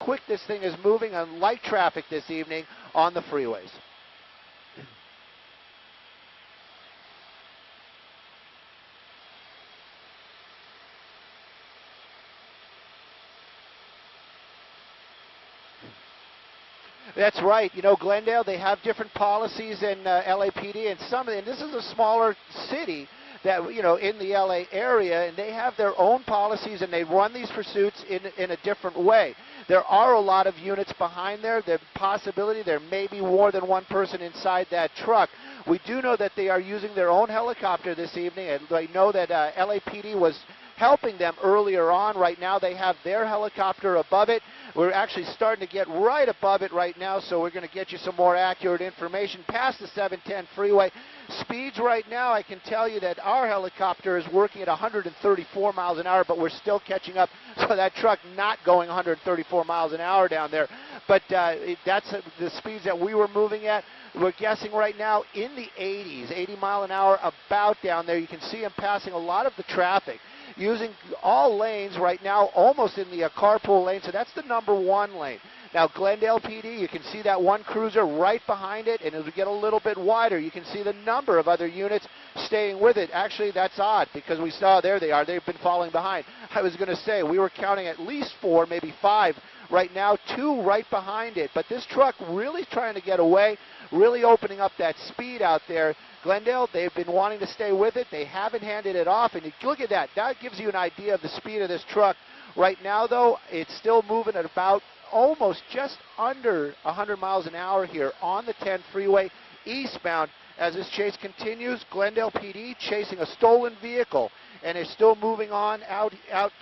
quick this thing is moving on light traffic this evening on the freeways. That's right. You know, Glendale, they have different policies in LAPD, and this is a smaller city that, you know, in the LA area, and they have their own policies, and they run these pursuits in a different way. There are a lot of units behind there. The possibility there may be more than one person inside that truck. We do know that they are using their own helicopter this evening, and I know that LAPD was helping them earlier on. Right now they have their helicopter above it. We're actually starting to get right above it right now, so we're going to get you some more accurate information past the 710 freeway. Speeds right now, I can tell you that our helicopter is working at 134 miles an hour, but we're still catching up. So that truck not going 134 miles an hour down there. But that's the speeds that we were moving at. We're guessing right now in the 80s, 80 mile an hour about down there. You can see them passing a lot of the traffic, using all lanes right now, almost in the carpool lane, so that's the number one lane. Now, Glendale PD, you can see that one cruiser right behind it, and as we get a little bit wider, you can see the number of other units staying with it. Actually, that's odd, because we saw, there they are, they've been falling behind. I was going to say, we were counting at least 4, maybe 5. Right now, 2 right behind it, but this truck really trying to get away, really opening up that speed out there. Glendale, they've been wanting to stay with it. They haven't handed it off, and look at that. That gives you an idea of the speed of this truck. Right now, though, it's still moving at about almost just under 100 miles an hour here on the 10 freeway eastbound. As this chase continues, Glendale PD chasing a stolen vehicle, and is still moving on out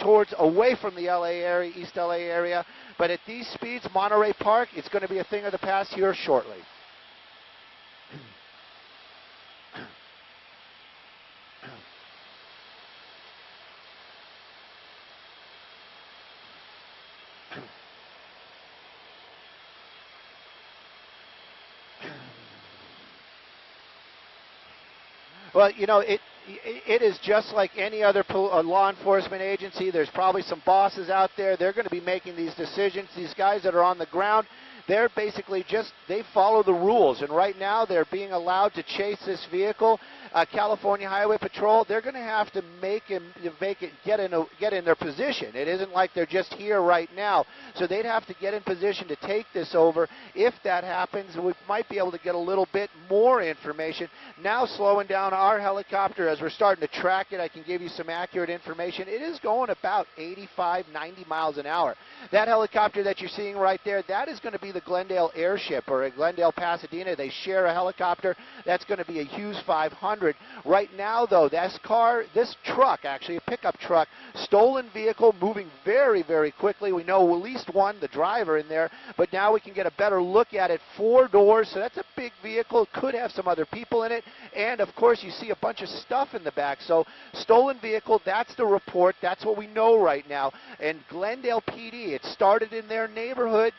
towards, away from the LA area, East LA area. But at these speeds, Monterey Park, it's going to be a thing of the past here shortly. Well, you know, it is just like any other law enforcement agency. There's probably some bosses out there. They're going to be making these decisions. These guys that are on the ground, they're basically just, they follow the rules. And right now they're being allowed to chase this vehicle. California Highway Patrol, they're going to have to get in their position. It isn't like they're just here right now. So they'd have to get in position to take this over. If that happens, we might be able to get a little bit more information. Now slowing down our helicopter as we're starting to track it, I can give you some accurate information. It is going about 85, 90 miles an hour. That helicopter that you're seeing right there, that is going to be the Glendale Airship, or a Glendale Pasadena. They share a helicopter. That's going to be a Hughes 500. Right now, though, this truck, actually a pickup truck, stolen vehicle, moving very, very quickly. We know at least one, the driver, in there, but now we can get a better look at it. 4 doors, so that's a big vehicle. Could have some other people in it, and of course you see a bunch of stuff in the back. So stolen vehicle, that's the report. That's what we know right now. And Glendale PD, it started in their neighborhood,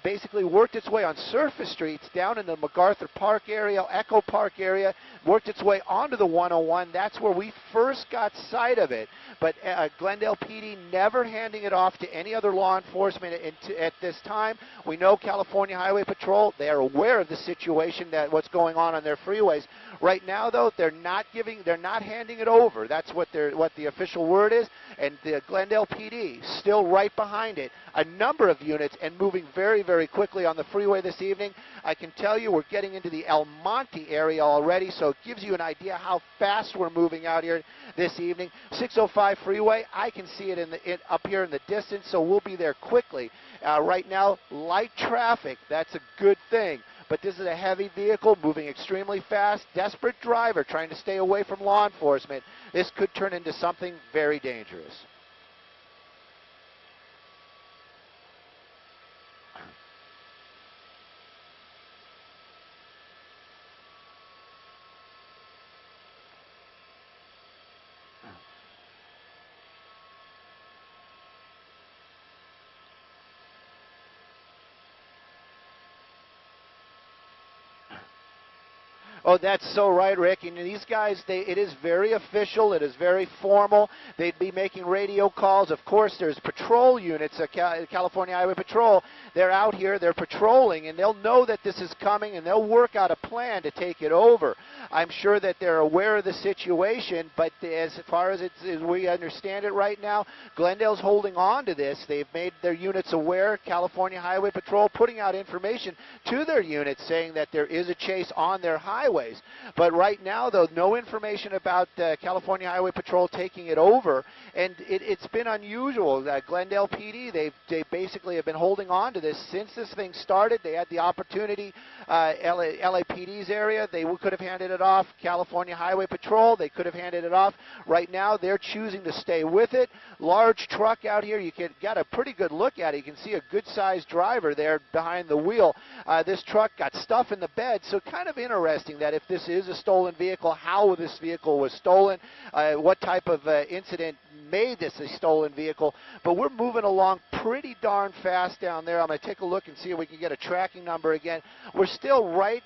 basically worked its way on surface streets down in the MacArthur Park area, Echo Park area, worked its way onto the 101. That's where we first got sight of it. But Glendale PD never handing it off to any other law enforcement at this time. We know California Highway Patrol, they are aware of the situation, that what's going on their freeways. Right now, though, they're not handing it over. That's what the official word is. And the Glendale PD still right behind it. A number of units and moving very, very quickly on the freeway this evening. I can tell you we're getting into the El Monte area already, so it gives you an idea how fast we're moving out here this evening. 605 freeway, I can see it up here in the distance, so we'll be there quickly. Right now, light traffic, that's a good thing. But this is a heavy vehicle moving extremely fast. Desperate driver trying to stay away from law enforcement. This could turn into something very dangerous. Oh, that's so right, Rick. And these guys, it is very official. It is very formal. They'd be making radio calls. Of course, there's patrol units, California Highway Patrol. They're out here. They're patrolling, and they'll know that this is coming, and they'll work out a plan to take it over. I'm sure that they're aware of the situation, but as far as we understand it right now, Glendale's holding on to this. They've made their units aware. California Highway Patrol putting out information to their units saying that there is a chase on their highways. But right now, though, no information about California Highway Patrol taking it over, and it's been unusual. Glendale PD, they basically have been holding on to this since this thing started. They had the opportunity, LAPD's area, they could have handed it off. California Highway Patrol, they could have handed it off. Right now, they're choosing to stay with it. Large truck out here, you got a pretty good look at it. You can see a good-sized driver there behind the wheel. This truck got stuff in the bed, so kind of interesting that if this is a stolen vehicle, how this vehicle was stolen, what type of incident made this a stolen vehicle. But we're moving along pretty darn fast down there. I'm going to take a look and see if we can get a tracking number again. We're still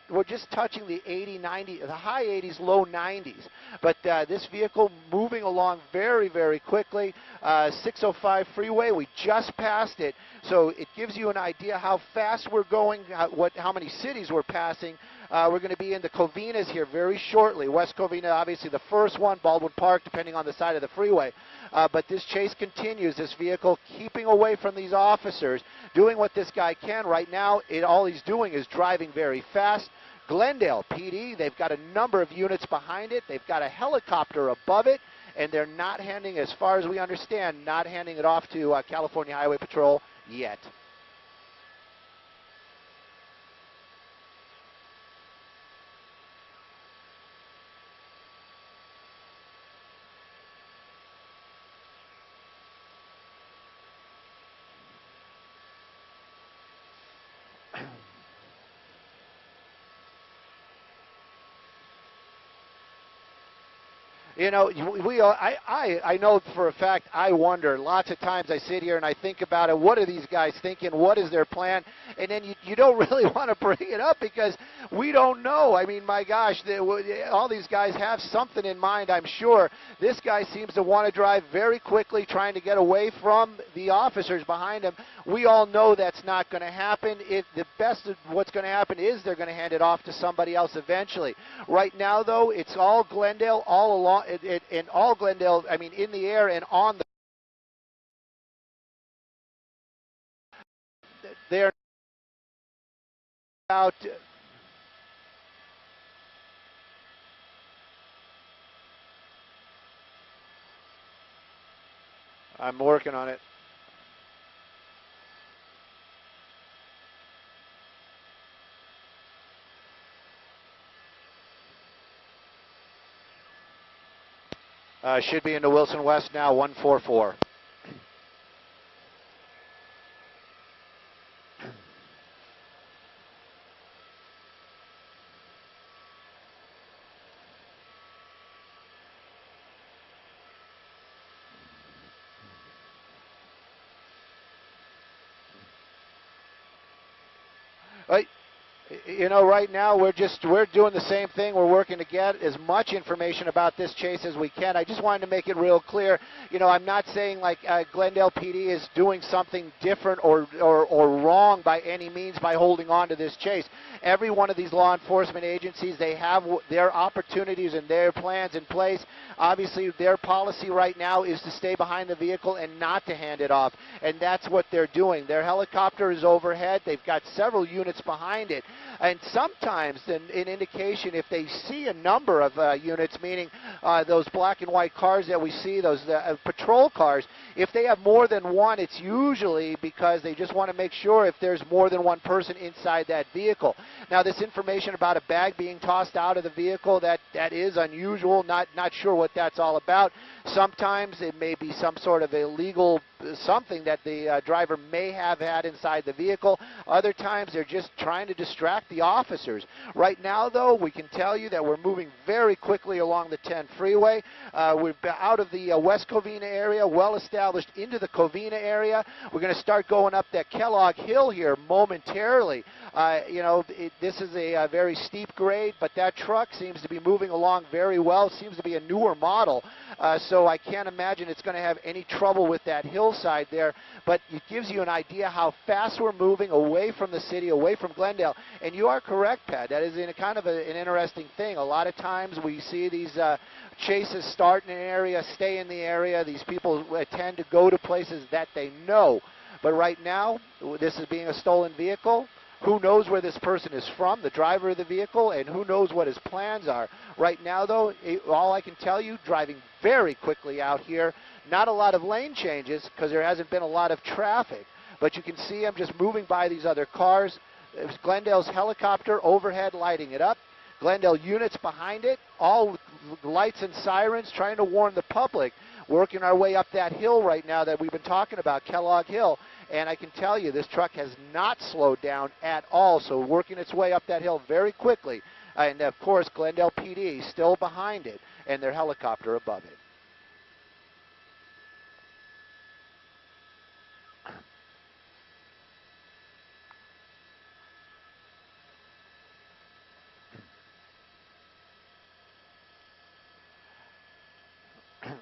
we're just touching the 80, 90, the high 80s, low 90s. But this vehicle moving along very, very quickly. 605 freeway, we just passed it. So it gives you an idea how fast we're going, how many cities we're passing. We're going to be in the Covinas here very shortly. West Covina, obviously the first one, Baldwin Park, depending on the side of the freeway. But this chase continues, this vehicle keeping away from these officers, doing what this guy can. Right now, all he's doing is driving very fast. Glendale PD, they've got a number of units behind it. They've got a helicopter above it, and they're not handing, as far as we understand, not handing it off to California Highway Patrol yet. You know, I know for a fact, I wonder, lots of times I sit here and I think about it, what are these guys thinking, what is their plan, and then you don't really want to bring it up because we don't know. I mean, my gosh, all these guys have something in mind, I'm sure. This guy seems to want to drive very quickly, trying to get away from the officers behind him. We all know that's not going to happen. The best of what's going to happen is they're going to hand it off to somebody else eventually. Right now, though, it's all Glendale, all along. In all Glendale, I mean, in the air and on the, they're out. I'm working on it. Should be into Wilson West now, 144. You know, right now we're doing the same thing. We're working to get as much information about this chase as we can. I just wanted to make it real clear. You know, I'm not saying like Glendale PD is doing something different or wrong by any means by holding on to this chase. Every one of these law enforcement agencies, they have their opportunities and their plans in place. Obviously, their policy right now is to stay behind the vehicle and not to hand it off, and that's what they're doing. Their helicopter is overhead. They've got several units behind it. And sometimes an indication, if they see a number of units, meaning those black and white cars that we see, those patrol cars, if they have more than one, it's usually because they just want to make sure if there's more than one person inside that vehicle. Now, this information about a bag being tossed out of the vehicle, that is unusual. Not sure what that's all about. Sometimes it may be some sort of illegal something that the driver may have had inside the vehicle. Other times they're just trying to distract the officers. Right now, though, we can tell you that we're moving very quickly along the 10 freeway. We're out of the West Covina area, well established into the Covina area. We're going to start going up that Kellogg Hill here momentarily. This is a very steep grade, but that truck seems to be moving along very well. Seems to be a newer model, so I can't imagine it's going to have any trouble with that hillside there. But it gives you an idea how fast we're moving away from the city, away from Glendale. And you are correct, Pat. That is kind of an interesting thing. A lot of times we see these chases start in an area, stay in the area. These people tend to go to places that they know. But right now, this is being a stolen vehicle. Who knows where this person is from, the driver of the vehicle, and who knows what his plans are. Right now, though, all I can tell you, driving very quickly out here, not a lot of lane changes because there hasn't been a lot of traffic. But you can see I'm just moving by these other cars. There's Glendale's helicopter overhead lighting it up. Glendale units behind it, all lights and sirens trying to warn the public. Working our way up that hill right now that we've been talking about, Kellogg Hill. And I can tell you this truck has not slowed down at all, so working its way up that hill very quickly. And, of course, Glendale PD still behind it and their helicopter above it.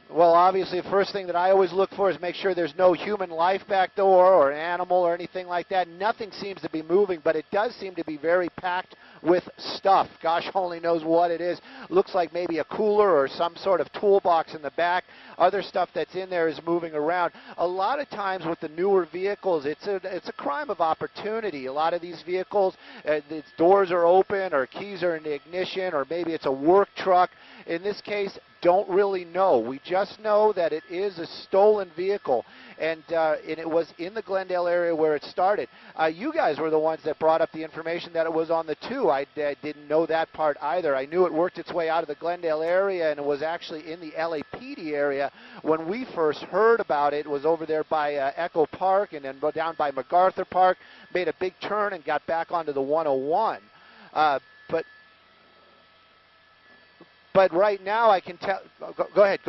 Well, obviously, the first thing that I always look for is make sure there's no human life back door or an animal or anything like that. Nothing seems to be moving, but it does seem to be very packed with stuff. Gosh only knows what it is. Looks like maybe a cooler or some sort of toolbox in the back. Other stuff that's in there is moving around. A lot of times with the newer vehicles, it's a crime of opportunity. A lot of these vehicles, its doors are open or keys are in the ignition, or maybe it's a work truck. In this case, don't really know. We just know that it is a stolen vehicle, and it was in the Glendale area where it started. You guys were the ones that brought up the information that it was on the 2. I didn't know that part either. I knew it worked its way out of the Glendale area, and it was actually in the LAPD area when we first heard about it. It was over there by Echo Park and then down by MacArthur Park, made a big turn and got back onto the 101. But right now I can tell. Go ahead.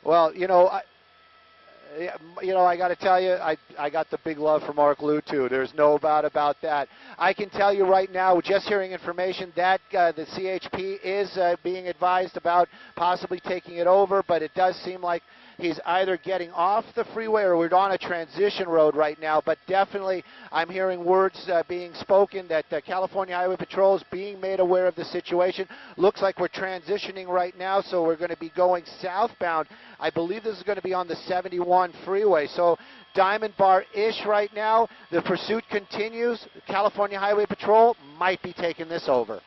Well, I got to tell you, I got the big love for Mark Liu, too. There's no doubt about that. I can tell you right now, just hearing information that the CHP is being advised about possibly taking it over, but it does seem like he's either getting off the freeway or we're on a transition road right now. But definitely I'm hearing words being spoken that California Highway Patrol is being made aware of the situation. Looks like we're transitioning right now, so we're going to be going southbound. I believe this is going to be on the 71 freeway. So Diamond Bar-ish right now. The pursuit continues. California Highway Patrol might be taking this over.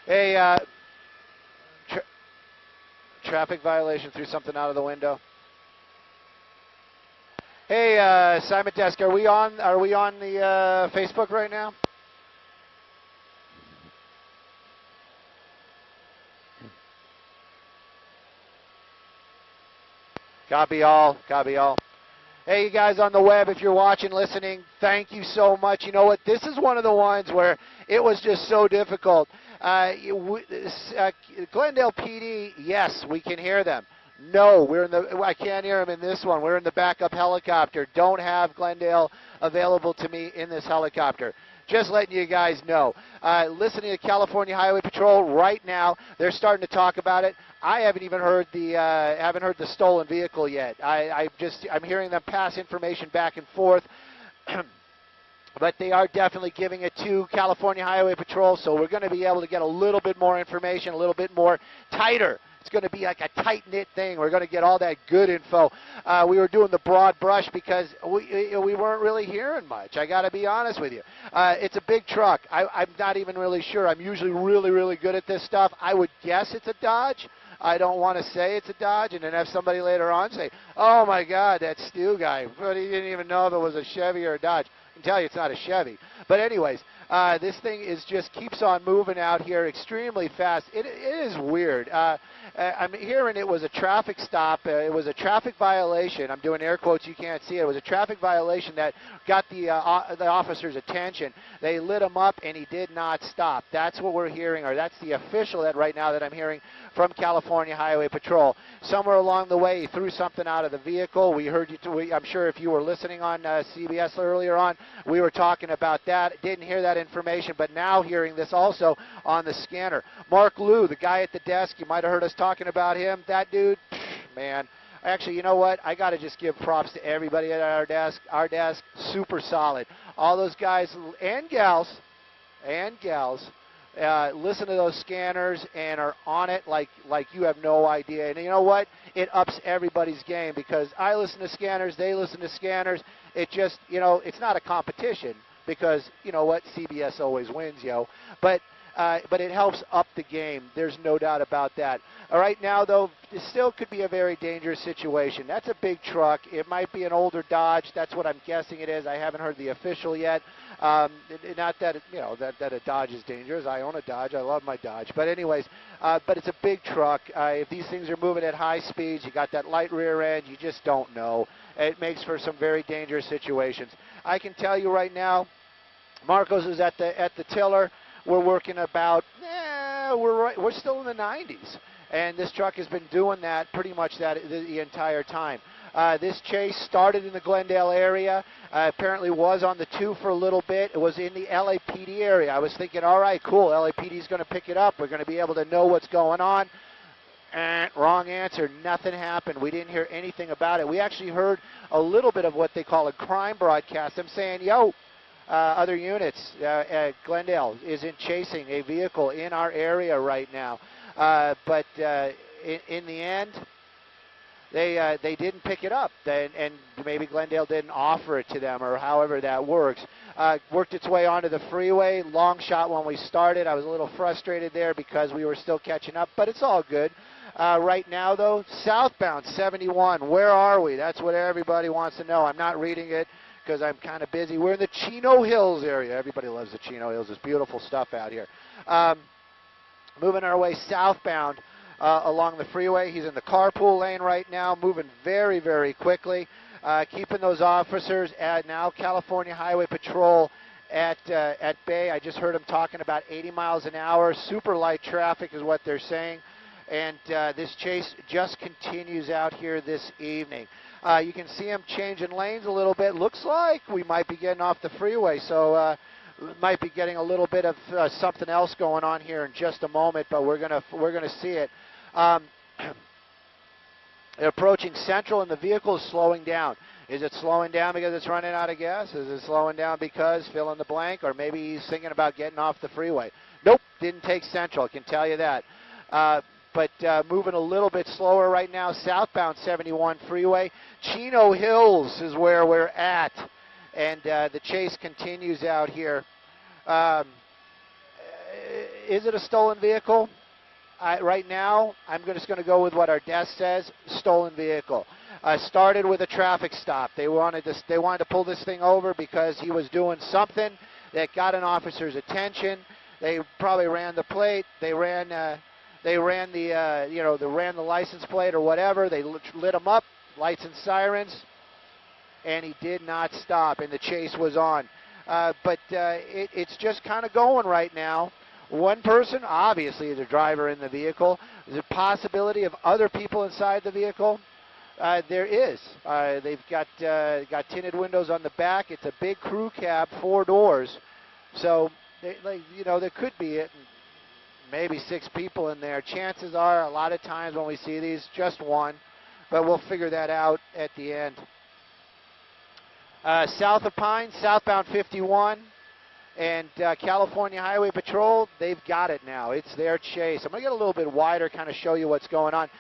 Hey, traffic violation, threw something out of the window. Hey, Simon Desk, are we on the Facebook right now? Copy all. Hey, you guys on the web, if you're watching, listening, thank you so much. You know what? This is one of the ones where it was just so difficult. Glendale PD, yes, we can hear them. No, I can't hear him in this one. We're in the backup helicopter. Don't have Glendale available to me in this helicopter. Just letting you guys know. Listening to California Highway Patrol right now, they're starting to talk about it. I haven't even heard the stolen vehicle yet. I'm hearing them pass information back and forth. But they are definitely giving it to California Highway Patrol, so we're going to be able to get a little bit more information, a little bit more tighter. It's going to be like a tight-knit thing. We're going to get all that good info. We were doing the broad brush because we weren't really hearing much. I got to be honest with you. It's a big truck. I'm not even really sure. I'm usually really, really good at this stuff. I would guess it's a Dodge. I don't want to say it's a Dodge and then have somebody later on say, oh, my God, that Stu guy. But he didn't even know if it was a Chevy or a Dodge. I can tell you it's not a Chevy. But anyways, this thing just keeps on moving out here extremely fast. It is weird. I'm hearing it was a traffic stop. It was a traffic violation. I'm doing air quotes. You can't see it. It was a traffic violation that got the officer's attention. They lit him up, and he did not stop. That's what we're hearing, or that's the official right now that I'm hearing from California Highway Patrol. Somewhere along the way, he threw something out of the vehicle. We heard you. I'm sure if you were listening on CBS earlier on, we were talking about that. Didn't hear that information, but now hearing this also on the scanner. Mark Liu, the guy at the desk, you might have heard us talking about him. That dude, man. Actually, you know what? I got to just give props to everybody at our desk. Our desk, super solid. All those guys and gals, listen to those scanners and are on it like you have no idea. And you know what? It ups everybody's game because I listen to scanners, they listen to scanners. It just, it's not a competition because, you know what? CBS always wins, yo. But it helps up the game. There's no doubt about that. All right, now, though, it still could be a very dangerous situation. That's a big truck. It might be an older Dodge. That's what I'm guessing it is. I haven't heard the official yet. Not that, that a Dodge is dangerous. I own a Dodge. I love my Dodge. But anyways, but it's a big truck. If these things are moving at high speeds, you got that light rear end, you just don't know. It makes for some very dangerous situations. I can tell you right now, Marcos is at the tiller. We're working about, we're still in the 90s. And this truck has been doing that pretty much the entire time. This chase started in the Glendale area. Apparently was on the 2 for a little bit. It was in the LAPD area. I was thinking, all right, cool, LAPD is going to pick it up. We're going to be able to know what's going on. Wrong answer. Nothing happened. We didn't hear anything about it. We actually heard a little bit of what they call a crime broadcast. I'm saying, yo, other units, Glendale isn't chasing a vehicle in our area right now. But in the end, they didn't pick it up, and maybe Glendale didn't offer it to them, or however that works. Worked its way onto the freeway. Long shot when we started. I was a little frustrated there because we were still catching up, but it's all good. Right now, though, southbound 71. Where are we? That's what everybody wants to know. I'm not reading it because I'm kind of busy. We're in the Chino Hills area. Everybody loves the Chino Hills. There's beautiful stuff out here. Moving our way southbound along the freeway. He's in the carpool lane right now, moving very, very quickly. Keeping those officers at now California Highway Patrol at bay. I just heard him talking about 80 miles an hour. Super light traffic is what they're saying. And this chase just continues out here this evening. You can see him changing lanes a little bit. Looks like we might be getting off the freeway, so might be getting a little bit of something else going on here in just a moment, but we're gonna see it. They're approaching Central, and the vehicle is slowing down. Is it slowing down because it's running out of gas? Is it slowing down because fill in the blank, or maybe he's thinking about getting off the freeway? Nope, didn't take Central. I can tell you that. But moving a little bit slower right now, southbound 71 freeway. Chino Hills is where we're at, and the chase continues out here. Is it a stolen vehicle? Right now, I'm just going to go with what our desk says, stolen vehicle. Started with a traffic stop. They wanted to pull this thing over because he was doing something that got an officer's attention. They probably ran the plate. They ran the license plate or whatever. They lit him up, lights and sirens, and he did not stop, and the chase was on. But it's just kind of going right now. One person, obviously the driver in the vehicle. There's a possibility of other people inside the vehicle. There is. They've got tinted windows on the back. It's a big crew cab, 4 doors. So, there could be maybe 6 people in there. Chances are, a lot of times when we see these, just one. But we'll figure that out at the end. South of Pine, southbound 51, and California Highway Patrol, they've got it now. It's their chase. I'm going to get a little bit wider, kind of show you what's going on.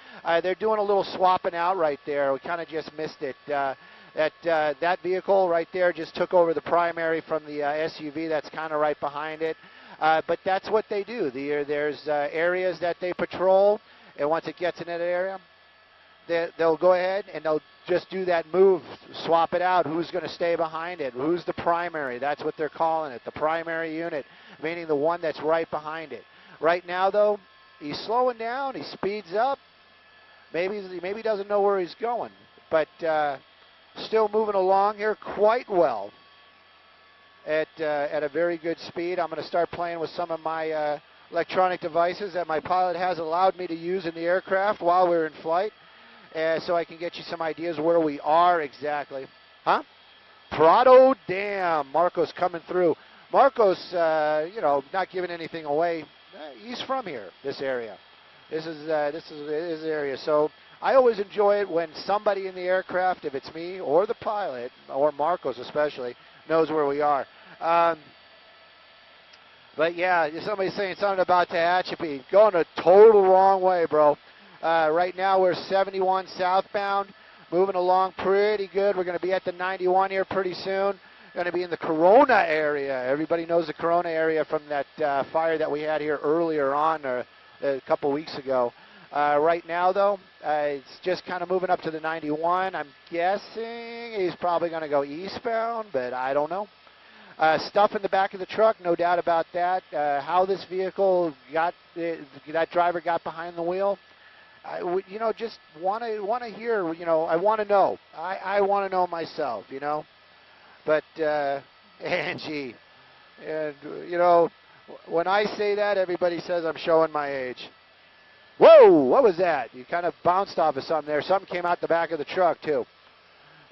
They're doing a little swapping out right there. We kind of just missed it. That vehicle right there just took over the primary from the SUV that's kind of right behind it. But that's what they do. There's areas that they patrol, and once it gets in that area, they'll go ahead and they'll just do that move, swap it out. Who's going to stay behind it? Who's the primary? That's what they're calling it, the primary unit, meaning the one that's right behind it. Right now, though, he's slowing down. He speeds up. Maybe he doesn't know where he's going, but still moving along here quite well at a very good speed. I'm going to start playing with some of my electronic devices that my pilot has allowed me to use in the aircraft while we're in flight. So I can get you some ideas where we are exactly. Huh? Prado Dam. Marcos coming through. Marcos, not giving anything away. He's from here, this area. This is his area. So I always enjoy it when somebody in the aircraft, if it's me or the pilot, or Marcos especially, knows where we are. But yeah, somebody's saying something about Tehachapi. Going a total wrong way, bro. Right now we're 71 southbound, moving along pretty good. We're going to be at the 91 here pretty soon. Going to be in the Corona area. Everybody knows the Corona area from that fire that we had here earlier on a couple weeks ago. Right now, though, it's just kind of moving up to the 91. I'm guessing he's probably going to go eastbound, but I don't know. Stuff in the back of the truck, no doubt about that. How this vehicle got, that driver got behind the wheel. Just want to hear, I want to know. I want to know myself, But, Angie, and, when I say that, everybody says I'm showing my age. Whoa, what was that? You kind of bounced off of something there. Something came out the back of the truck, too.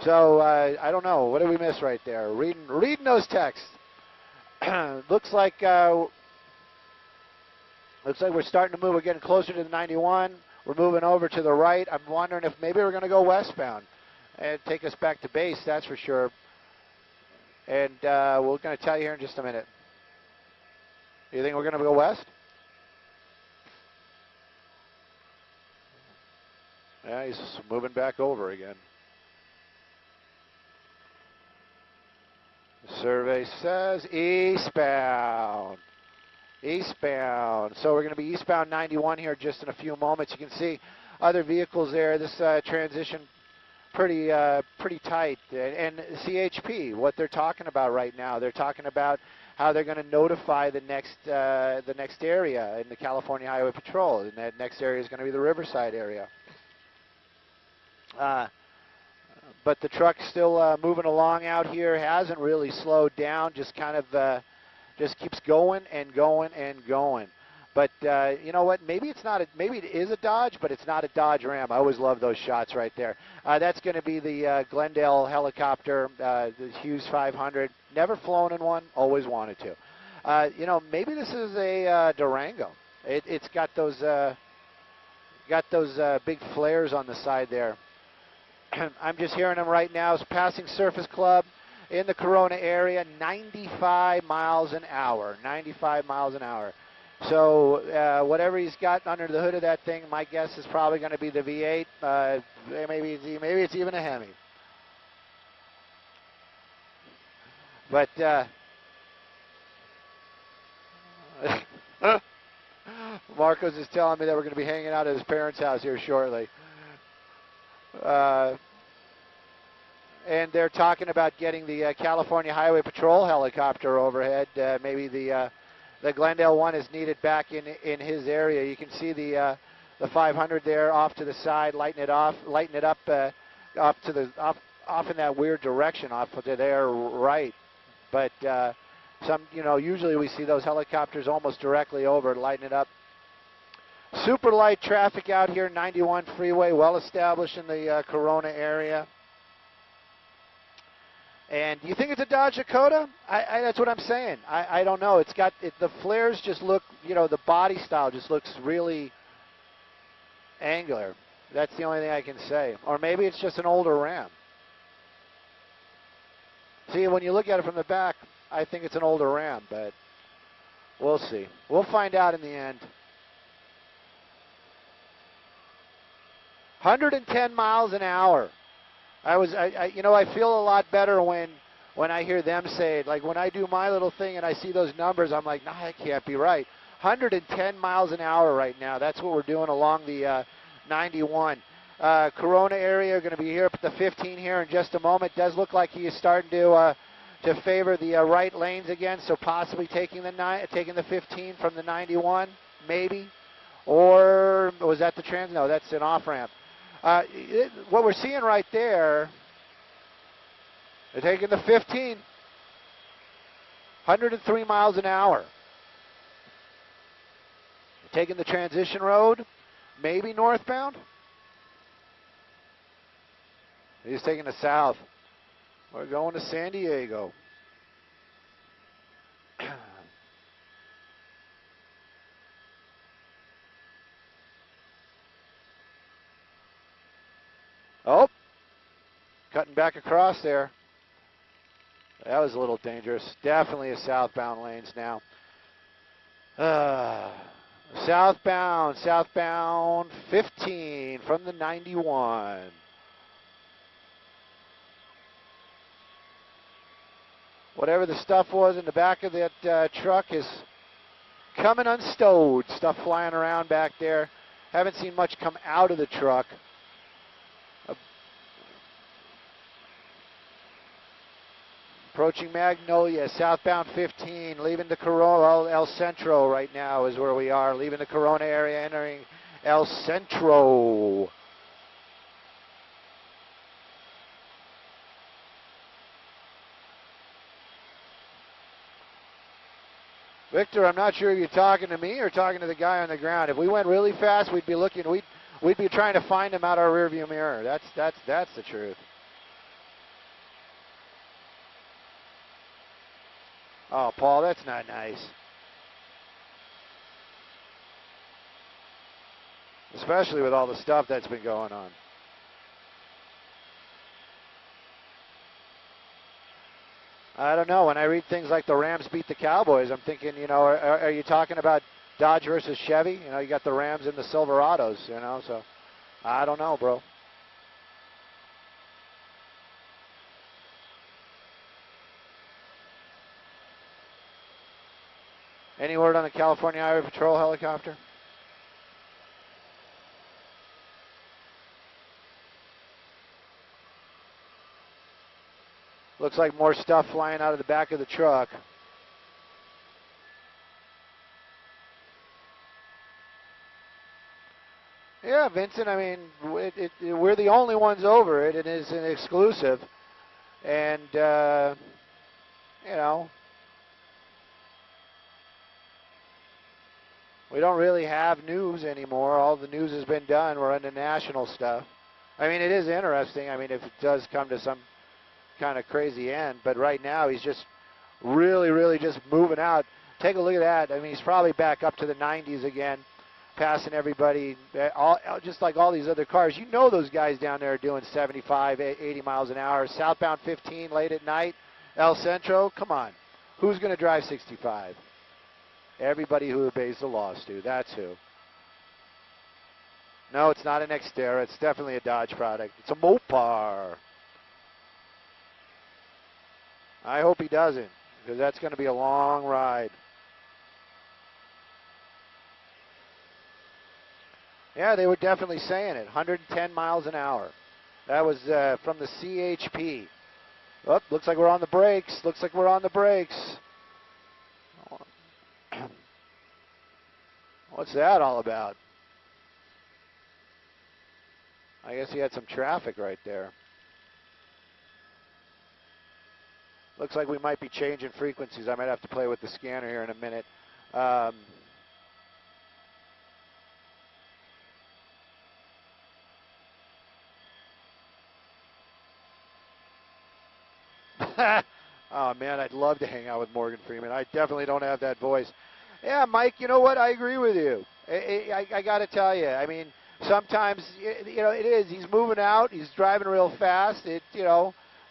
So, I don't know. What did we miss right there? Reading those texts. Looks like we're starting to move. We're getting closer to the 91. We're moving over to the right. I'm wondering if maybe we're going to go westbound and take us back to base, that's for sure. And we're going to tell you here in just a minute. You think we're going to go west? Yeah, he's moving back over again. The survey says eastbound. Eastbound. So we're going to be eastbound 91 here just in a few moments. You can see other vehicles there. This transition pretty tight. And CHP, what they're talking about right now, they're talking about how they're going to notify the next area in the California Highway Patrol. And that next area is going to be the Riverside area. But the truck's still moving along out here. Hasn't really slowed down. Just kind of just keeps going and going and going. But you know what? Maybe it is a Dodge, but it's not a Dodge Ram. I always love those shots right there. That's going to be the Glendale helicopter, the Hughes 500. Never flown in one. Always wanted to. Maybe this is a Durango. It's got those big flares on the side there. I'm just hearing them right now. It's passing Surface Club in the Corona area, 95 miles an hour. 95 miles an hour. So whatever he's got under the hood of that thing, my guess is probably going to be the V8. Maybe it's even a Hemi. But Marcos is telling me that we're going to be hanging out at his parents' house here shortly. And they're talking about getting the California Highway Patrol helicopter overhead. Maybe the Glendale one is needed back in his area. You can see the 500 there off to the side, lighting it up off in that weird direction off to their right. But Usually we see those helicopters almost directly over, lighting it up. Super light traffic out here, 91 freeway, well established in the Corona area. And do you think it's a Dodge Dakota? That's what I'm saying. I don't know. The flares just look, the body style just looks really angular. That's the only thing I can say. Or maybe it's just an older Ram. See, when you look at it from the back, I think it's an older Ram, but we'll see. We'll find out in the end. 110 miles an hour. I feel a lot better when I hear them say it. Like when I do my little thing and I see those numbers, I'm like, nah, that can't be right. 110 miles an hour right now. That's what we're doing along the 91. Corona area are going to be here up at the 15 here in just a moment. Does look like he is starting to favor the right lanes again, so possibly taking the 15 from the 91, maybe. Or was that the trans? No, that's an off-ramp. What we're seeing right there, they're taking the 15, 103 miles an hour. Taking the transition road, maybe northbound. He's taking the south. We're going to San Diego. Oh, cutting back across there. That was a little dangerous. Definitely a southbound lanes now. Southbound 15 from the 91. Whatever the stuff was in the back of that truck is coming unstowed. Stuff flying around back there. Haven't seen much come out of the truck. Approaching Magnolia, southbound 15, leaving the Corona. El Centro right now is where we are. Leaving the Corona area, entering El Centro. Victor, I'm not sure if you're talking to me or talking to the guy on the ground. If we went really fast, we'd be looking. We'd be trying to find him out our rearview mirror. That's the truth. Oh, Paul, that's not nice. Especially with all the stuff that's been going on. I don't know. When I read things like the Rams beat the Cowboys, I'm thinking, are you talking about Dodge versus Chevy? You got the Rams and the Silverados, so I don't know, bro. Any word on the California Highway Patrol helicopter? Looks like more stuff flying out of the back of the truck. Yeah, Vincent, I mean, we're the only ones over it. It is an exclusive. And, we don't really have news anymore. All the news has been done. We're into national stuff. I mean, it is interesting. I mean, if it does come to some kind of crazy end, but right now he's just really just moving out. Take a look at that. I mean, he's probably back up to the 90s again, passing everybody, just like all these other cars. Those guys down there are doing 75, 80 miles an hour. Southbound 15 late at night, El Centro, come on. Who's going to drive 65? Everybody who obeys the law, Stu. That's who. No, it's not an Xterra. It's definitely a Dodge product. It's a Mopar. I hope he doesn't, because that's going to be a long ride. Yeah, they were definitely saying it. 110 miles an hour. That was from the CHP. Oh, looks like we're on the brakes. What's that all about? I guess he had some traffic right there. Looks like we might be changing frequencies. I might have to play with the scanner here in a minute. Oh, man, I'd love to hang out with Morgan Freeman. I definitely don't have that voice. Yeah, Mike, you know what? I agree with you. I got to tell you. I mean, sometimes, you know, it is. He's moving out. He's driving real fast.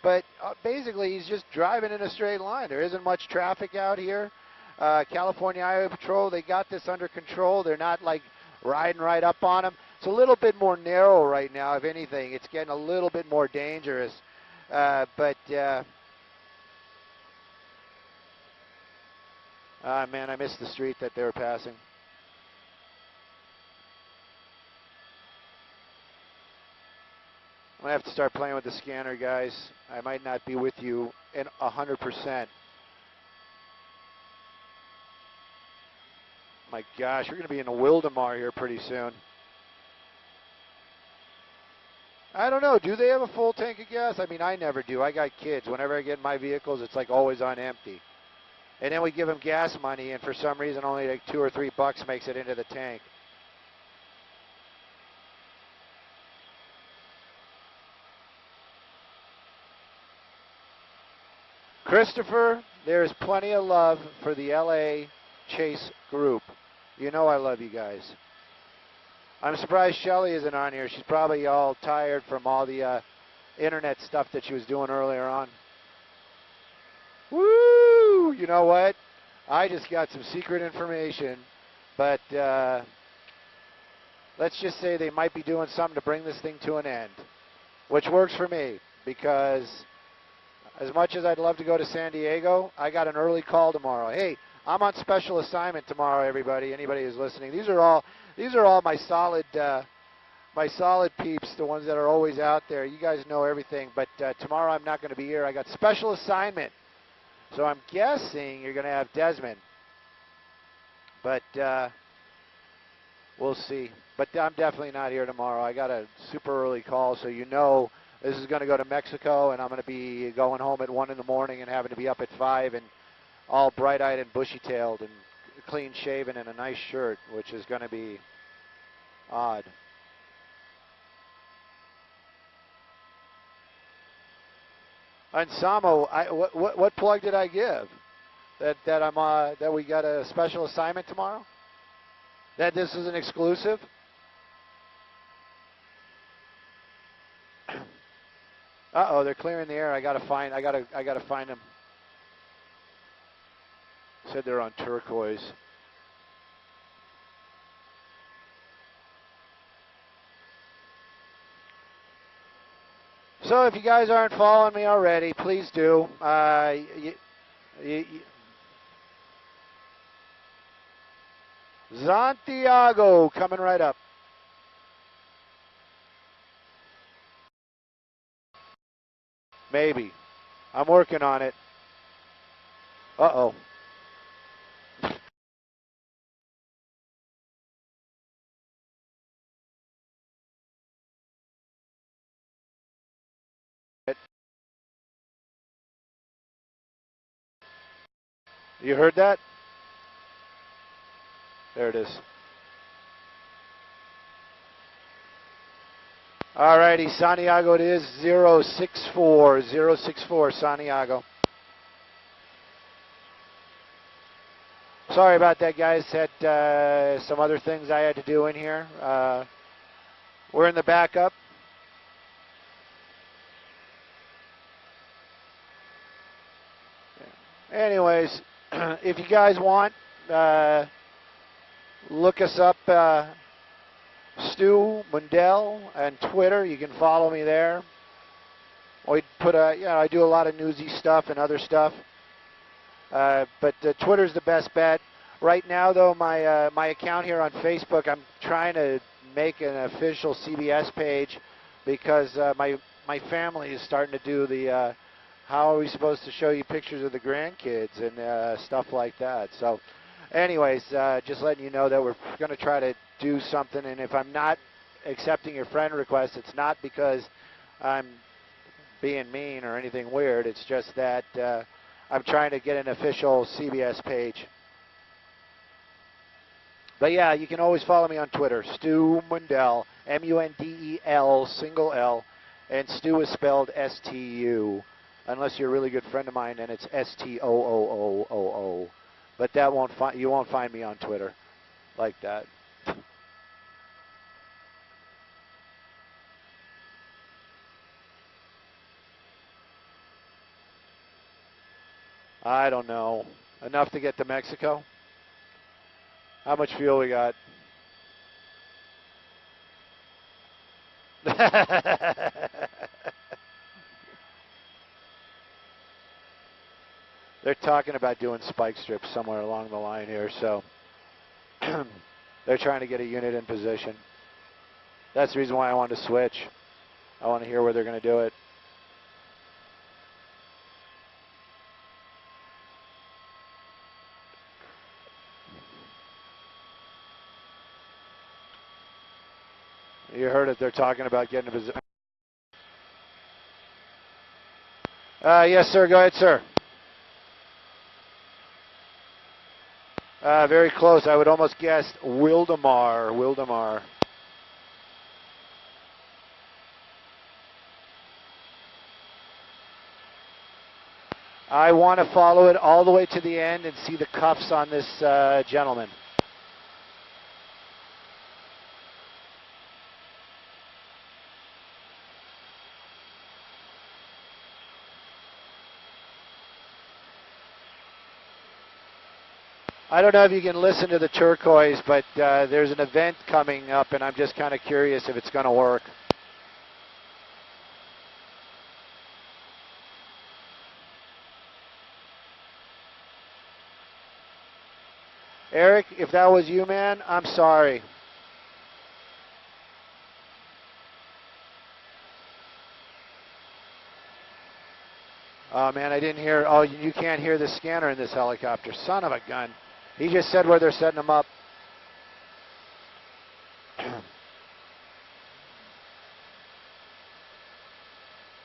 But basically he's just driving in a straight line. There isn't much traffic out here. California Highway Patrol, they got this under control. They're not like riding right up on him. It's a little bit more narrow right now, if anything. It's getting a little bit more dangerous. Man, I missed the street that they were passing. I'm going to have to start playing with the scanner, guys. I might not be with you in 100%. My gosh, we're going to be in a Wildemar here pretty soon. I don't know. Do they have a full tank of gas? I mean, I never do. I got kids. Whenever I get in my vehicles, it's like always on empty. And then we give them gas money, and for some reason only like $2 or $3 makes it into the tank. Christopher, there's plenty of love for the LA Chase group. You know I love you guys. I'm surprised Shelly isn't on here. She's probably all tired from all the internet stuff that she was doing earlier on. Woo! You know what? I just got some secret information, but let's just say they might be doing something to bring this thing to an end, which works for me because as much as I'd love to go to San Diego, I got an early call tomorrow. Hey, I'm on special assignment tomorrow, everybody. Anybody who's listening, these are all my solid peeps, the ones that are always out there. You guys know everything, but tomorrow I'm not going to be here. I got special assignment, so I'm guessing you're going to have Desmond, but we'll see. But I'm definitely not here tomorrow. I got a super early call, so you know. This is going to go to Mexico, and I'm going to be going home at 1 in the morning and having to be up at 5 and all bright-eyed and bushy-tailed and clean-shaven in a nice shirt, which is going to be odd. And Samo, what plug did I give? That we got a special assignment tomorrow? That this is an exclusive? Uh-oh, they're clearing the air. I gotta find them. Said they're on turquoise. So if you guys aren't following me already, please do. Santiago coming right up. Maybe. I'm working on it. Uh-oh. You heard that? There it is. All righty, Santiago, it is 064, 064, Santiago. Sorry about that, guys. Had some other things I had to do in here. We're in the backup. Anyways, if you guys want, look us up, Stu Mundell and Twitter. You can follow me there. We put I do a lot of newsy stuff and other stuff. But Twitter's the best bet. Right now, though, my account here on Facebook, I'm trying to make an official CBS page because my family is starting to do the how are we supposed to show you pictures of the grandkids and stuff like that. So anyways, just letting you know that we're going to try to do something. And if I'm not accepting your friend request, it's not because I'm being mean or anything weird. It's just that I'm trying to get an official CBS page. But yeah, you can always follow me on Twitter, Stu Mundell, M-U-N-D-E-L, single L, and Stu is spelled S-T-U, unless you're a really good friend of mine and it's S-T-O-O-O-O-O. But that you won't find me on Twitter like that. I don't know. Enough to get to Mexico? How much fuel we got? They're talking about doing spike strips somewhere along the line here, so they're trying to get a unit in position. That's the reason why I wanted to switch. I want to hear where they're going to do it. You heard it. They're talking about getting a position. Yes, sir. Go ahead, sir. Very close. I would almost guess Wildemar. Wildemar. I want to follow it all the way to the end and see the cuffs on this gentleman. I don't know if you can listen to the turquoise, but there's an event coming up, and I'm just kind of curious if it's going to work. Eric, if that was you, man, I'm sorry. Oh, man, I didn't hear. Oh, you can't hear the scanner in this helicopter. Son of a gun. He just said where they're setting them up.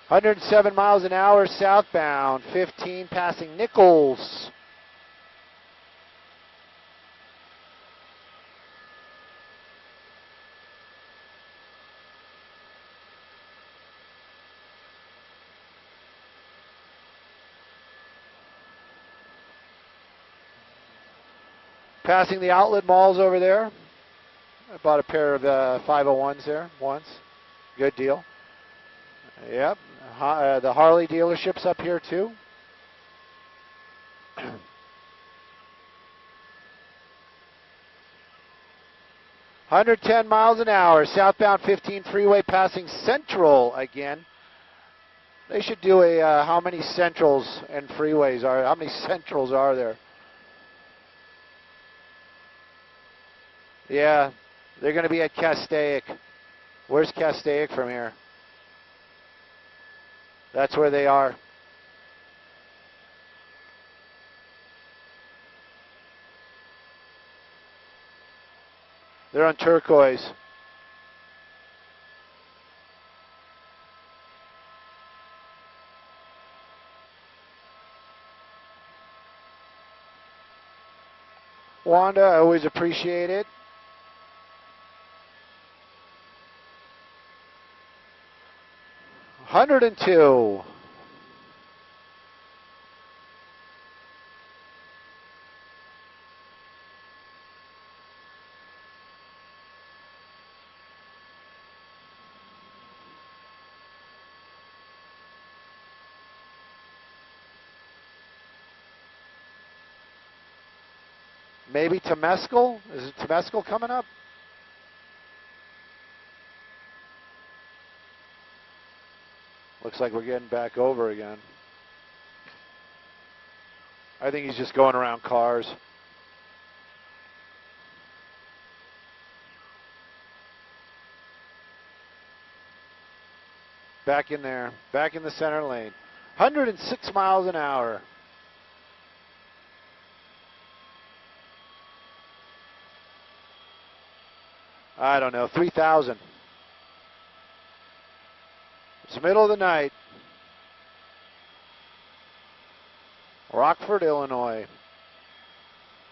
107 miles an hour southbound, 15 passing Nichols. Passing the outlet malls over there. I bought a pair of 501s there once. Good deal. Yep. The Harley dealerships up here too. (110 miles an hour, southbound 15 freeway passing Central again. They should do a how many centrals and freeways are, how many centrals are there? Yeah, they're going to be at Castaic. Where's Castaic from here? That's where they are. They're on turquoise. Wanda, I always appreciate it. (102). Maybe Temescal? Is it Temescal coming up? Looks like we're getting back over again. I think he's just going around cars. Back in there. Back in the center lane. 106 miles an hour. I don't know, 3,000. It's the middle of the night. Rockford, Illinois.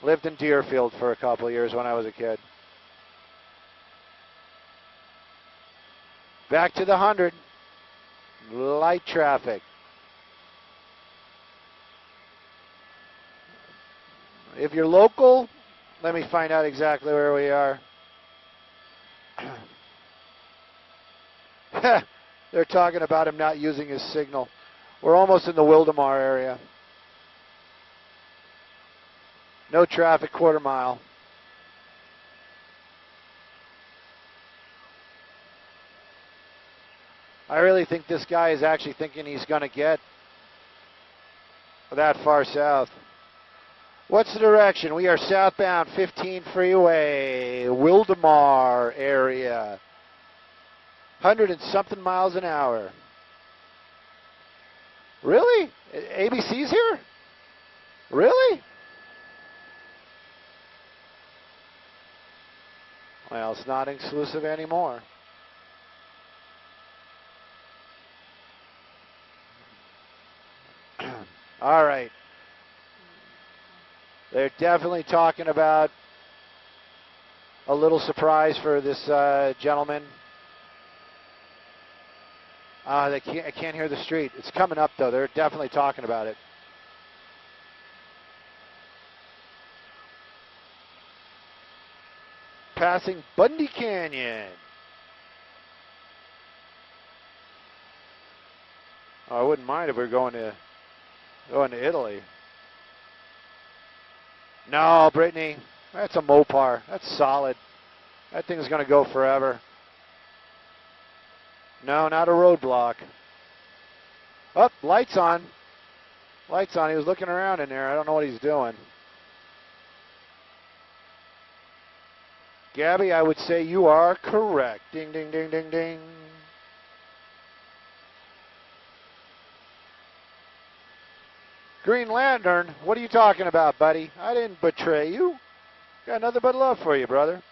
Lived in Deerfield for a couple of years when I was a kid. Back to the 100. Light traffic. If you're local, let me find out exactly where we are. They're talking about him not using his signal. We're almost in the Wildemar area. No traffic, quarter mile. I really think this guy is actually thinking he's going to get that far south. What's the direction? We are southbound 15 freeway, Wildemar area. 100 and something miles an hour. Really? ABC's here? Really? Well, it's not exclusive anymore. All right. They're definitely talking about a little surprise for this gentleman. I can't hear the street. It's coming up, though. They're definitely talking about it. Passing Bundy Canyon. Oh, I wouldn't mind if we were going to Italy. No, Brittany, that's a Mopar. That's solid. That thing's going to go forever. No, not a roadblock. Oh, lights on. Lights on. He was looking around in there. I don't know what he's doing. Gabby, I would say you are correct. Ding, ding, ding, ding, ding. Green Lantern, what are you talking about, buddy? I didn't betray you. Got nothing but love for you, brother.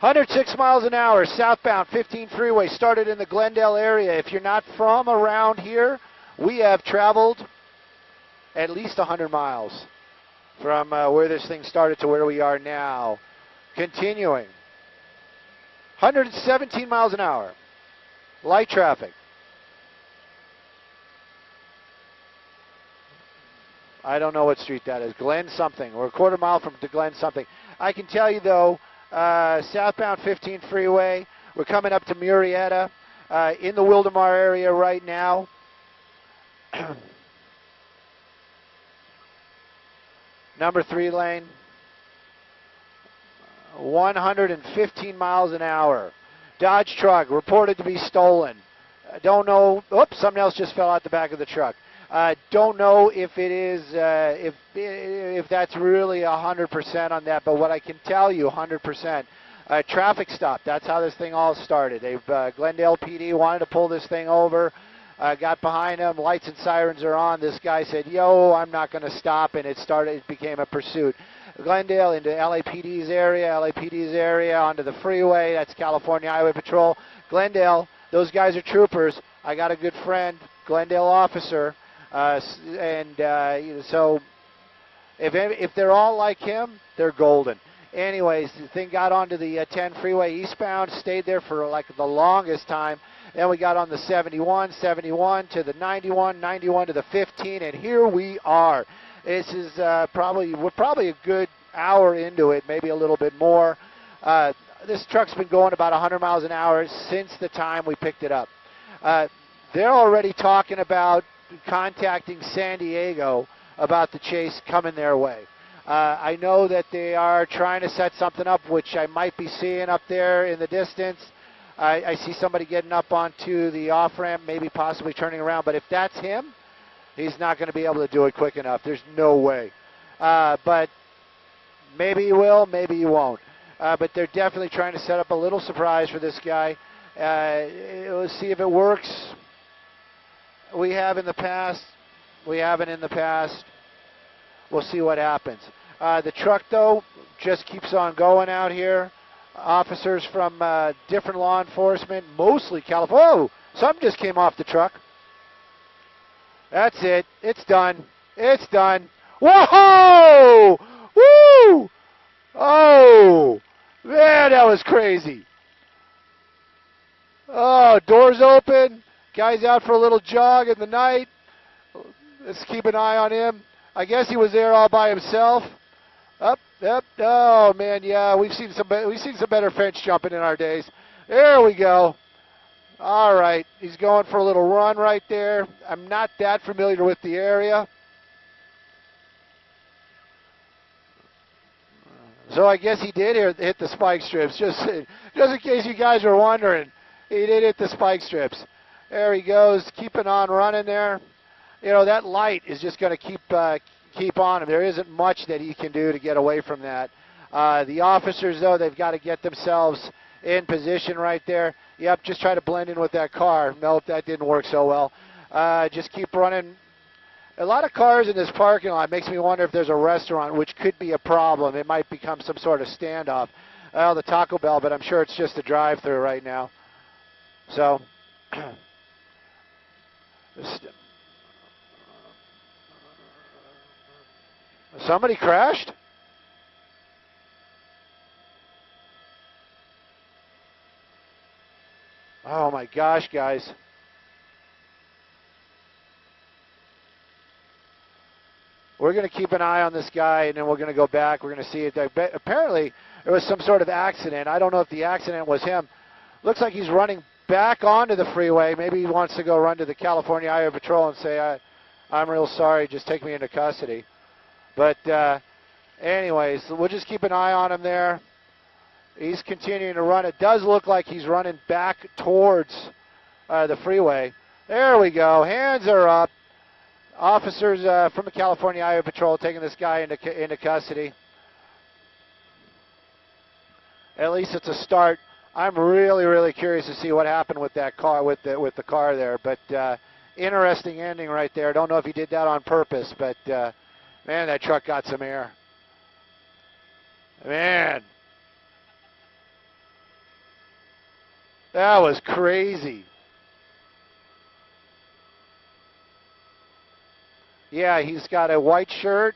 106 miles an hour, southbound 15 freeway, started in the Glendale area. If you're not from around here, we have traveled at least 100 miles from where this thing started to where we are now. Continuing. 117 miles an hour. Light traffic. I don't know what street that is. Glen something. We're a quarter mile from to Glen something. I can tell you, though, southbound 15 freeway. We're coming up to Murrieta in the Wildemar area right now. Number 3 lane. 115 miles an hour. Dodge truck reported to be stolen. Don't know. Oops, something else just fell out the back of the truck. Don't know if it is, if that's really 100% on that, but what I can tell you 100%, traffic stop. That's how this thing all started. Glendale PD wanted to pull this thing over, got behind them, lights and sirens are on. This guy said, yo, I'm not going to stop, and it became a pursuit. Glendale into LAPD's area, onto the freeway. That's California Highway Patrol. Glendale, those guys are troopers. I got a good friend, Glendale officer. So if they're all like him, they're golden. Anyways, the thing got onto the 10 freeway eastbound, stayed there for like the longest time. Then we got on the 71 to the 91 to the 15, and here we are. This is we're probably a good hour into it, maybe a little bit more. This truck's been going about 100 miles an hour since the time we picked it up. They're already talking about contacting San Diego about the chase coming their way. I know that they are trying to set something up, which I might be seeing up there in the distance. I see somebody getting up onto the off-ramp, maybe possibly turning around, but if that's him, he's not going to be able to do it quick enough. There's no way. But maybe he will, maybe he won't. But they're definitely trying to set up a little surprise for this guy. Let's see if it works. We have in the past. We haven't in the past. We'll see what happens. The truck, though, just keeps on going out here. Officers from different law enforcement, mostly California. Oh, something just came off the truck. That's it. It's done. It's done. Whoa! Woo! Oh! Man, that was crazy. Oh, doors open. Guy's out for a little jog in the night. Let's keep an eye on him. I guess he was there all by himself. Up. Oh man, yeah, we've seen some better fence jumping in our days. There we go. All right, he's going for a little run right there. I'm not that familiar with the area. So I guess he did hit the spike strips, just in case you guys are wondering. He did hit the spike strips. There he goes, keeping on running there. You know, that light is just going to keep on him. There isn't much that he can do to get away from that. The officers, though, they've got to get themselves in position right there. Yep, just try to blend in with that car. Nope, that didn't work so well. Just keep running. A lot of cars in this parking lot makes me wonder if there's a restaurant, which could be a problem. It might become some sort of standoff. Well, the Taco Bell, but I'm sure it's just a drive-through right now. So, somebody crashed? Oh my gosh, guys. We're going to keep an eye on this guy, and then we're going to go back. We're going to see it. Apparently, there was some sort of accident. I don't know if the accident was him. Looks like he's running back onto the freeway. Maybe he wants to go run to the California Highway Patrol and say, I'm real sorry, just take me into custody. But anyways, we'll just keep an eye on him there. He's continuing to run. It does look like he's running back towards the freeway. There we go. Hands are up. Officers from the California Highway Patrol taking this guy into custody. At least it's a start. I'm really, really curious to see what happened with that car, with the car there. But interesting ending right there. Don't know if he did that on purpose, but man, that truck got some air. Man, that was crazy. Yeah, he's got a white shirt.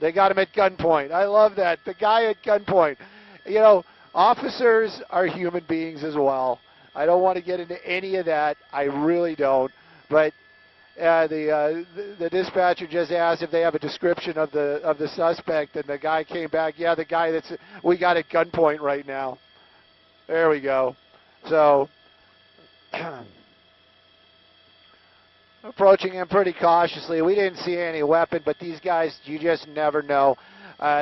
They got him at gunpoint. I love that. The guy at gunpoint. You know, officers are human beings as well. I don't want to get into any of that. I really don't. But the dispatcher just asked if they have a description of the suspect, and the guy came back. Yeah, the guy we got at gunpoint right now. There we go. So approaching him pretty cautiously. We didn't see any weapon, but these guys, you just never know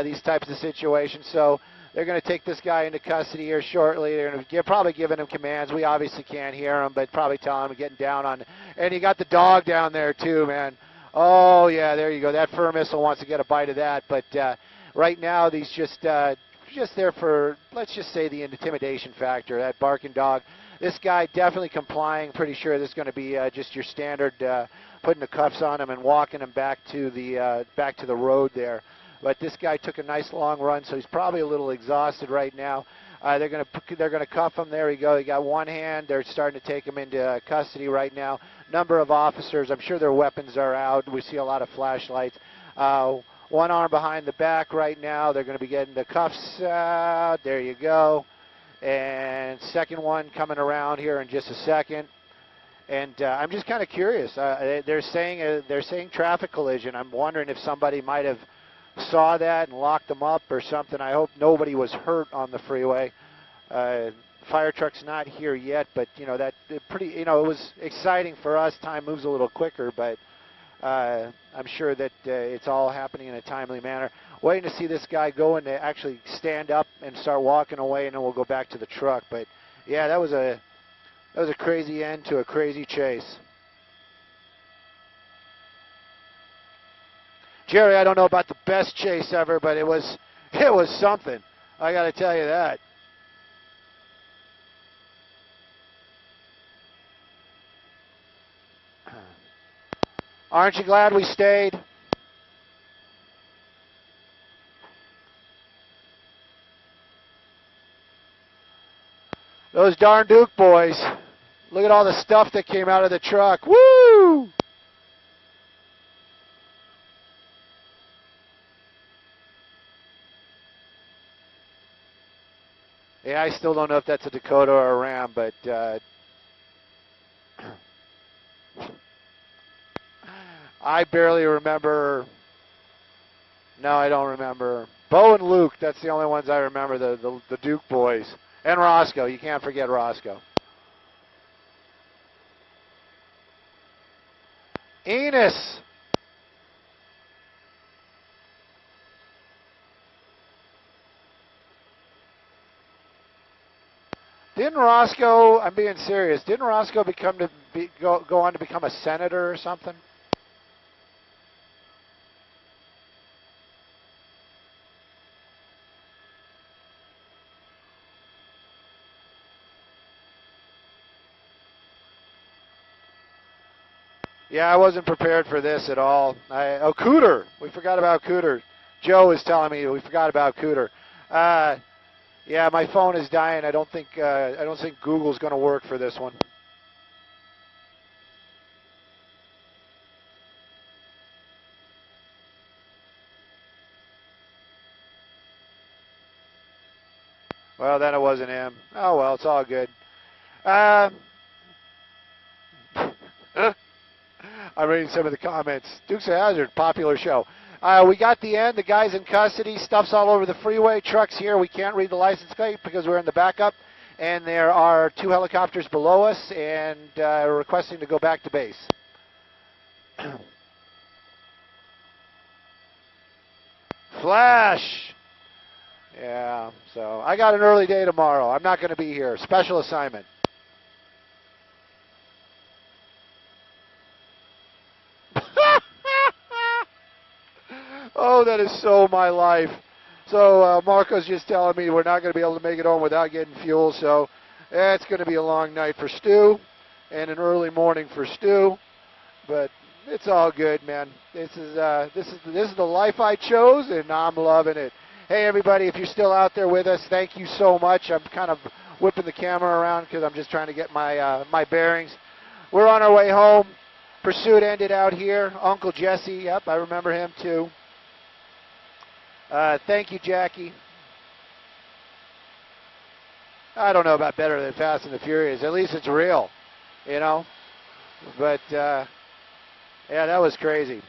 these types of situations. So they're going to take this guy into custody here shortly. They're going to probably giving him commands. We obviously can't hear him, but probably telling him getting down on. And you got the dog down there too, man. Oh yeah, there you go. That fur missile wants to get a bite of that, but right now these just there for, let's just say, the intimidation factor. That barking dog. This guy definitely complying. Pretty sure this is going to be just your standard putting the cuffs on him and walking him back to the road there. But this guy took a nice long run, so he's probably a little exhausted right now. They're going to cuff him. There we go. He got one hand. They're starting to take him into custody right now. Number of officers. I'm sure their weapons are out. We see a lot of flashlights. One arm behind the back right now. They're going to be getting the cuffs out. There you go. And second one coming around here in just a second. And I'm just kind of curious. They're saying traffic collision. I'm wondering if somebody might have saw that and locked them up or something. I hope nobody was hurt on the freeway. Fire truck's not here yet, but you know it was exciting for us. Time moves a little quicker, but I'm sure that it's all happening in a timely manner. Waiting to see this guy go and actually stand up and start walking away, and then we'll go back to the truck. But yeah, that was a crazy end to a crazy chase. Jerry, I don't know about the best chase ever, but it was something. I got to tell you that. Aren't you glad we stayed? Those darn Duke boys. Look at all the stuff that came out of the truck. Woo! Yeah, I still don't know if that's a Dakota or a Ram, but I barely remember. No, I don't remember. Bo and Luke, that's the only ones I remember, the Duke boys. And Roscoe, you can't forget Roscoe. Enos. Didn't Roscoe, I'm being serious, didn't Roscoe go on to become a senator or something? Yeah, I wasn't prepared for this at all. Cooter. We forgot about Cooter. Joe is telling me we forgot about Cooter. Yeah, my phone is dying. I don't think Google's going to work for this one. Well, then it wasn't him. Oh well, it's all good. I'm reading some of the comments. Dukes of Hazzard, popular show. We got the end. The guy's in custody. Stuff's all over the freeway. Truck's here. We can't read the license plate because we're in the backup. And there are 2 helicopters below us and requesting to go back to base. Flash. Yeah, so I got an early day tomorrow. I'm not going to be here. Special assignment. Oh, that is so my life. So Marco's just telling me we're not going to be able to make it home without getting fuel. So it's going to be a long night for Stu and an early morning for Stu. But it's all good, man. This is the life I chose, and I'm loving it. Hey, everybody, if you're still out there with us, thank you so much. I'm kind of whipping the camera around because I'm just trying to get my bearings. We're on our way home. Pursuit ended out here. Uncle Jesse, yep, I remember him too. Thank you, Jackie. I don't know about better than Fast and the Furious. At least it's real, you know. But, yeah, that was crazy.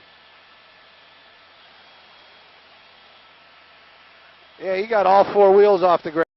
Yeah, he got all 4 wheels off the ground.